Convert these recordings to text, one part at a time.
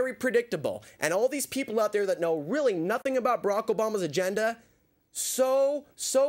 very predictable. And all these people out there that know really nothing about Barack Obama's agenda, so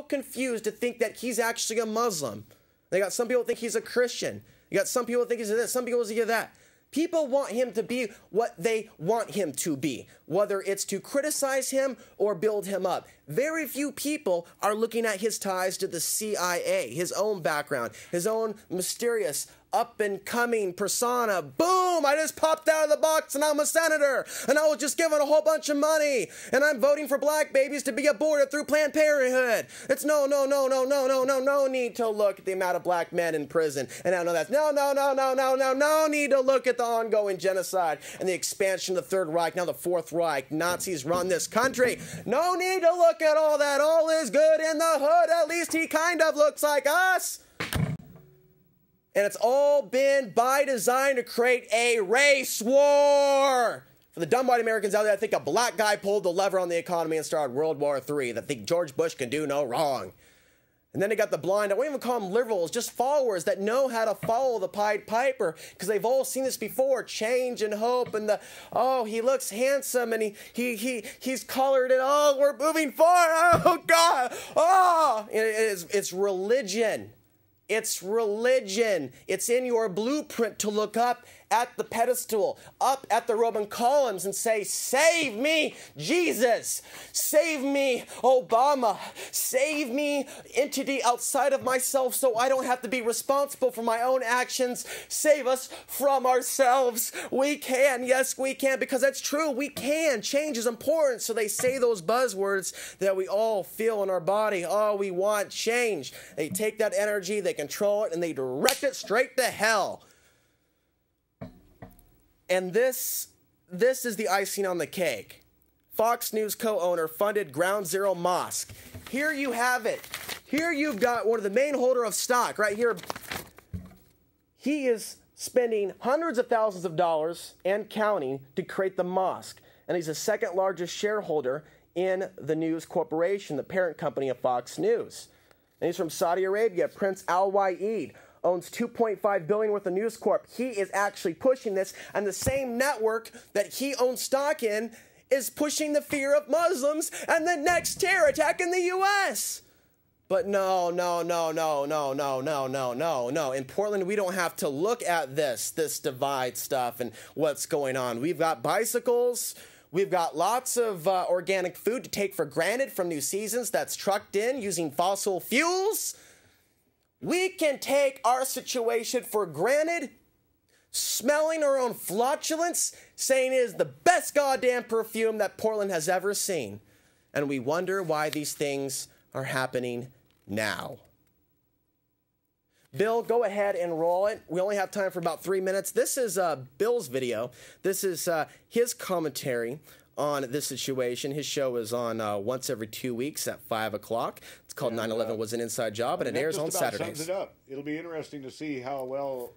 confused to think that he's actually a Muslim. They got some people think he's a Christian. You got some people think he's this, some people think that. People want him to be what they want him to be, whether it's to criticize him or build him up. Very few people are looking at his ties to the CIA, his own background, his own mysterious up-and-coming persona. Boom! I just popped out of the box and I'm a senator. And I was just given a whole bunch of money. And I'm voting for black babies to be aborted through Planned Parenthood. It's no need to look at the amount of black men in prison. And I know that's no need to look at the ongoing genocide and the expansion of the Third Reich, now the Fourth Reich. Nazis run this country. No need to look at all that. All is good in the hood. At least he kind of looks like us. And it's all been by design to create a race war. For the dumb white Americans out there that think a black guy pulled the lever on the economy and started World War III, that think George Bush can do no wrong. And then they got the blind, I won't even call them liberals, just followers that know how to follow the Pied Piper, because they've all seen this before, change and hope, and oh, he looks handsome, and he's colored, and oh, we're moving forward, oh, God, oh. It's religion. It's religion. It's in your blueprint to look up at the pedestal, up at the Roman columns and say, save me, Jesus. Save me, Obama. Save me, entity outside of myself, so I don't have to be responsible for my own actions. Save us from ourselves. We can. Yes, we can, because that's true. We can. Change is important. So they say those buzzwords that we all feel in our body. Oh, we want change. They take that energy, they control it, and they direct it straight to hell. And this is the icing on the cake. Fox News co-owner funded Ground Zero Mosque. Here you have it. Here you've got one of the main holder of stock right here. He is spending hundreds of thousands of dollars and counting to create the mosque. And he's the second largest shareholder in the News Corporation, the parent company of Fox News. And he's from Saudi Arabia. Prince Al Wa'id owns $2.5 billion worth of News Corp. He is actually pushing this, and the same network that he owns stock in is pushing the fear of Muslims and the next terror attack in the U.S. But no. In Portland, we don't have to look at this divide stuff and what's going on. We've got bicycles. We've got lots of organic food to take for granted from New Seasons that's trucked in using fossil fuels. We can take our situation for granted, smelling our own flatulence, saying it is the best goddamn perfume that Portland has ever seen. And we wonder why these things are happening now. Bill, go ahead and roll it. We only have time for about 3 minutes. This is Bill's video. This is his commentary on this situation. His show is on once every 2 weeks at 5 o'clock. It's called 9/11 Was an Inside Job, and it airs on Saturdays. Sums it up. It'll be interesting to see how well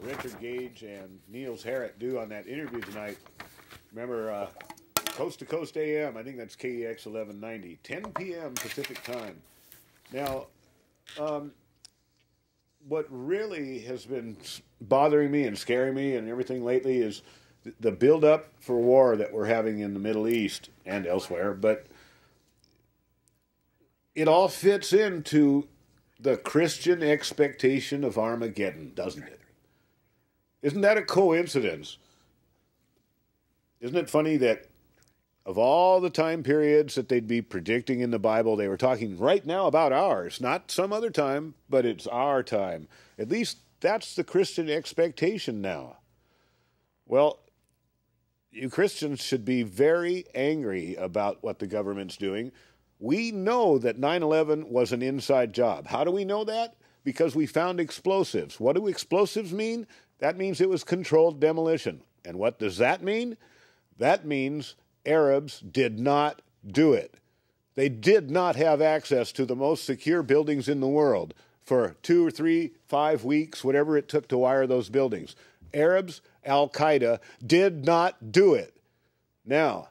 Richard Gage and Niels Harrit do on that interview tonight. Remember, Coast to Coast AM, I think that's KEX 1190, 10 p.m. Pacific time. Now, what really has been bothering me and scaring me and everything lately is the build-up for war that we're having in the Middle East and elsewhere, but it all fits into the Christian expectation of Armageddon, doesn't it? Isn't that a coincidence? Isn't it funny that of all the time periods that they'd be predicting in the Bible, they were talking right now about ours, not some other time, but it's our time. At least that's the Christian expectation now. Well, you Christians should be very angry about what the government's doing. We know that 9/11 was an inside job. How do we know that? Because we found explosives. What do explosives mean? That means it was controlled demolition. And what does that mean? That means Arabs did not do it. They did not have access to the most secure buildings in the world for 2 or 3, 5 weeks, whatever it took to wire those buildings. Arabs, Al-Qaeda, did not do it. Now,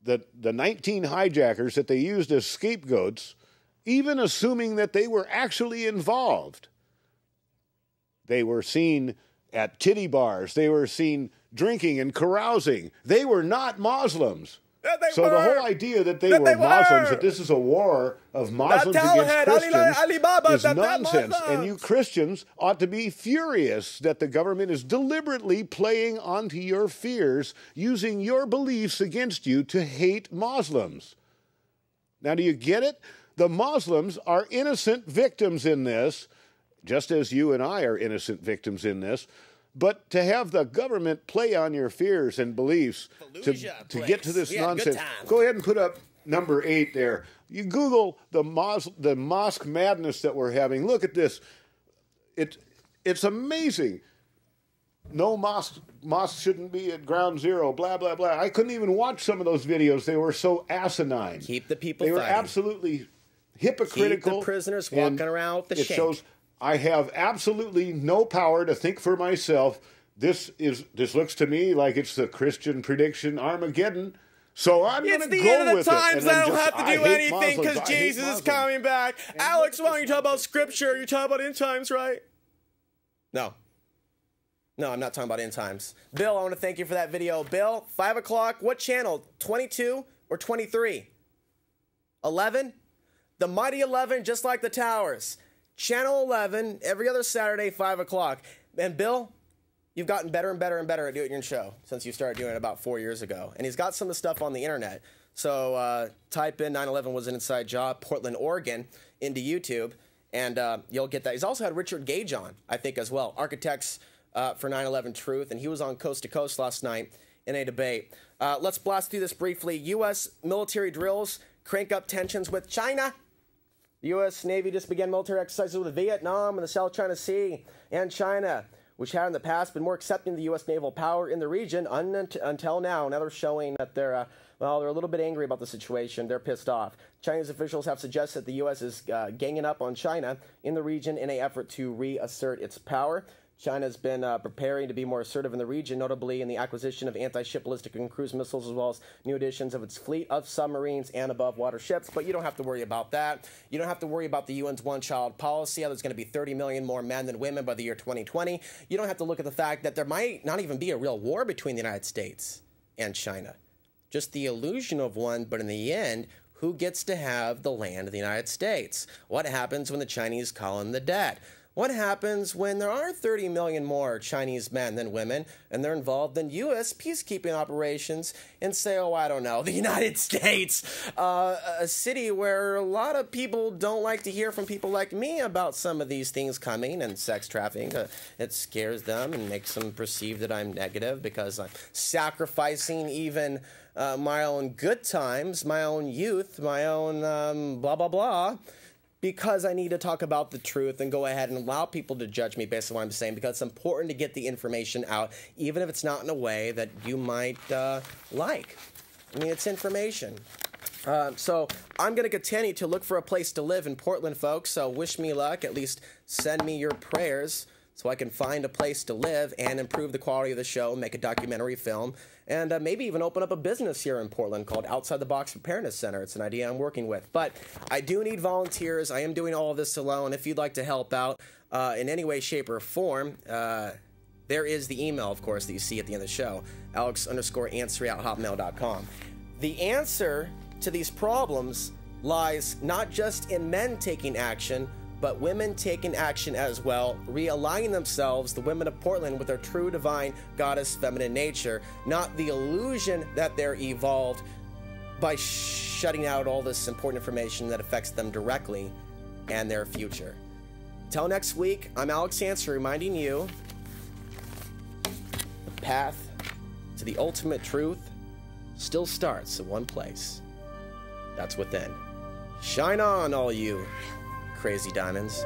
the 19 hijackers that they used as scapegoats, even assuming that they were actually involved, they were seen at titty bars. They were seen drinking and carousing. They were not Muslims. So the whole idea that they were Muslims, that this is a war of Muslims against Christians, is nonsense. And you Christians ought to be furious that the government is deliberately playing onto your fears, using your beliefs against you to hate Muslims. Now, do you get it? The Muslims are innocent victims in this, just as you and I are innocent victims in this. But to have the government play on your fears and beliefs to get to this nonsense. Go ahead and put up number 8 there. You Google the mosque madness that we're having. Look at this. It's amazing. No mosque shouldn't be at ground zero, blah, blah, blah. I couldn't even watch some of those videos. They were so asinine. Keep the people They were fighting. Absolutely hypocritical. Keep the prisoners walking around with the shank. It shows I have absolutely no power to think for myself. This looks to me like it's the Christian prediction Armageddon. So I'm going to go with it. It's the end of the times. I don't have to do anything because Jesus is coming back. Alex, why don't you talk about scripture? You talk about end times, right? No. No, I'm not talking about end times. Bill, I want to thank you for that video. Bill, 5 o'clock. What channel? 22 or 23? 11? The Mighty 11, just like the towers. Channel 11, every other Saturday, 5 o'clock. And Bill, you've gotten better and better and better at doing your show since you started doing it about 4 years ago. And he's got some of the stuff on the internet. So type in 9/11 was an inside job, Portland, Oregon, into YouTube, and you'll get that. He's also had Richard Gage on, I think, as well. Architects for 9/11 Truth, and he was on Coast to Coast last night in a debate. Let's blast through this briefly. U.S. military drills crank up tensions with China. The U.S. Navy just began military exercises with Vietnam and the South China Sea and China, which had in the past been more accepting of the U.S. naval power in the region until now. Now they're showing that they're a little bit angry about the situation. They're pissed off. Chinese officials have suggested the U.S. is ganging up on China in the region in an effort to reassert its power. China's been preparing to be more assertive in the region, notably in the acquisition of anti-ship ballistic and cruise missiles, as well as new additions of its fleet of submarines and above-water ships. But you don't have to worry about that. You don't have to worry about the UN's one-child policy, how there's going to be 30 million more men than women by the year 2020. You don't have to look at the fact that there might not even be a real war between the United States and China. Just the illusion of one, but in the end, who gets to have the land of the United States? What happens when the Chinese call in the debt? What happens when there are 30 million more Chinese men than women and they're involved in U.S. peacekeeping operations and say, oh, I don't know, the United States, a city where a lot of people don't like to hear from people like me about some of these things coming and sex trafficking. It scares them and makes them perceive that I'm negative because I'm sacrificing even my own good times, my own youth, my own blah, blah, blah. Because I need to talk about the truth and go ahead and allow people to judge me based on what I'm saying, because it's important to get the information out, even if it's not in a way that you might like. I mean, it's information. So I'm going to continue to look for a place to live in Portland, folks. So wish me luck. At least send me your prayers so I can find a place to live and improve the quality of the show, make a documentary film, and maybe even open up a business here in Portland called Outside the Box Preparedness Center. It's an idea I'm working with. But I do need volunteers. I am doing all of this alone. If you'd like to help out in any way, shape, or form, there is the email, of course, that you see at the end of the show, alex_answery@hotmail.com. The answer to these problems lies not just in men taking action, but women taking action as well, realigning themselves, the women of Portland, with their true divine goddess feminine nature, not the illusion that they're evolved by shutting out all this important information that affects them directly and their future. Till next week, I'm Alex Hansen, reminding you the path to the ultimate truth still starts in one place. That's within. Shine on, all you crazy diamonds.